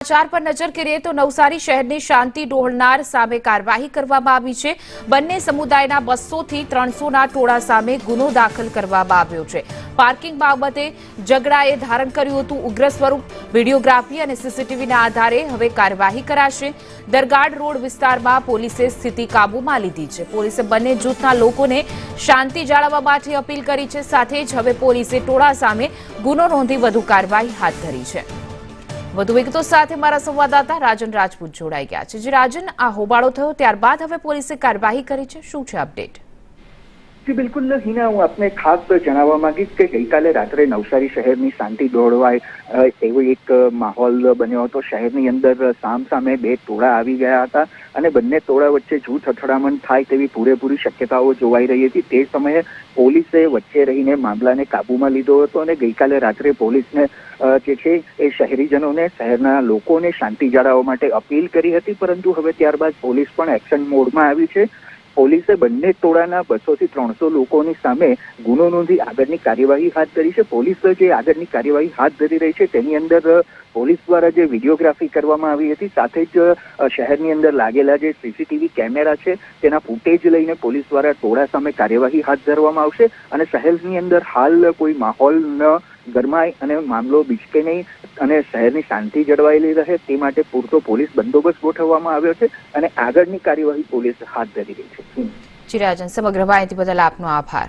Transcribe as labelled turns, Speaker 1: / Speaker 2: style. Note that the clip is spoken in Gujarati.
Speaker 1: સમાચાર પર નજર કરીએ તો નવસારી શહેરની શાંતિ ડોહળનાર સામે કાર્યવાહી કરવામાં આવી છે। બંને સમુદાયના 200 થી 300 ના ટોળા સામે ગુનો દાખલ કરવામાં આવ્યો છે। પાર્કિંગ બાબતે ઝઘડાએ ધારણ કર્યું હતું ઉગ્ર સ્વરૂપ। વિડીયોગ્રાફી અને સીસીટીવીના આધારે હવે કાર્યવાહી કરાશે। દરગાડ રોડ વિસ્તારમાં પોલીસે સ્થિતિ કાબૂમાં લીધી છે। પોલીસે બંને જૂથના લોકોને શાંતિ જાળવવા માટે અપીલ કરી છે। સાથે જ હવે પોલીસે ટોળા સામે ગુનો નોંધી વધુ કાર્યવાહી હાથ ધરી છે। વધુ વિગતો સાથે મારા સંવાદદાતા રાજન રાજપૂત જોડાઈ ગયા છે। જે રાજન, આ હોબાળો થયો ત્યારબાદ હવે પોલીસે કાર્યવાહી કરી છે, શું છે અપડેટ?
Speaker 2: જી બિલકુલ હિના, હું આપને ખાસ જણાવવા માંગીશ કે ગઈકાલે રાત્રે નવસારી શહેરની શાંતિ દોડવાય એવો એક માહોલ બન્યો હતો। શહેરની અંદર સામસામે બે ટોળા આવી ગયા હતા અને બંને ટોળા વચ્ચે જૂથ અથડામણ થાય તેવી પૂરેપૂરી શક્યતાઓ જોવાઈ રહી હતી। તે સમયે પોલીસે વચ્ચે રહીને મામલાને કાબૂમાં લીધો હતો અને ગઈકાલે રાત્રે પોલીસને જે છે એ શહેરીજનોને, શહેરના લોકોને શાંતિ જાળવવા માટે અપીલ કરી હતી, પરંતુ હવે ત્યારબાદ પોલીસ પણ એક્શન મોડમાં આવી છે। પોલીસે બંને ટોળાના 200 થી 300 લોકોની સામે ગુનો નોંધી આગળની કાર્યવાહી હાથ ધરી છે। પોલીસ જે આગળની કાર્યવાહી હાથ ધરી રહી છે તેની અંદર પોલીસ દ્વારા જે વિડીયોગ્રાફી કરવામાં આવી હતી, સાથે જ શહેરની અંદર લાગેલા જે સીસીટીવી કેમેરા છે તેના ફૂટેજ લઈને પોલીસ દ્વારા ટોળા સામે કાર્યવાહી હાથ ધરવામાં આવશે અને શહેરની અંદર હાલ કોઈ માહોલ ન ગરમાય અને મામલો બીચકે નહીં અને શહેરની શાંતિ જળવાયેલી રહે તે માટે પૂરતો પોલીસ બંદોબસ્ત ગોઠવવામાં આવ્યો છે અને આગળની કાર્યવાહી પોલીસ હાથ ધરી રહી છે।
Speaker 1: જી રાજન, સમગ્ર માહિતી બદલ આપનો આભાર।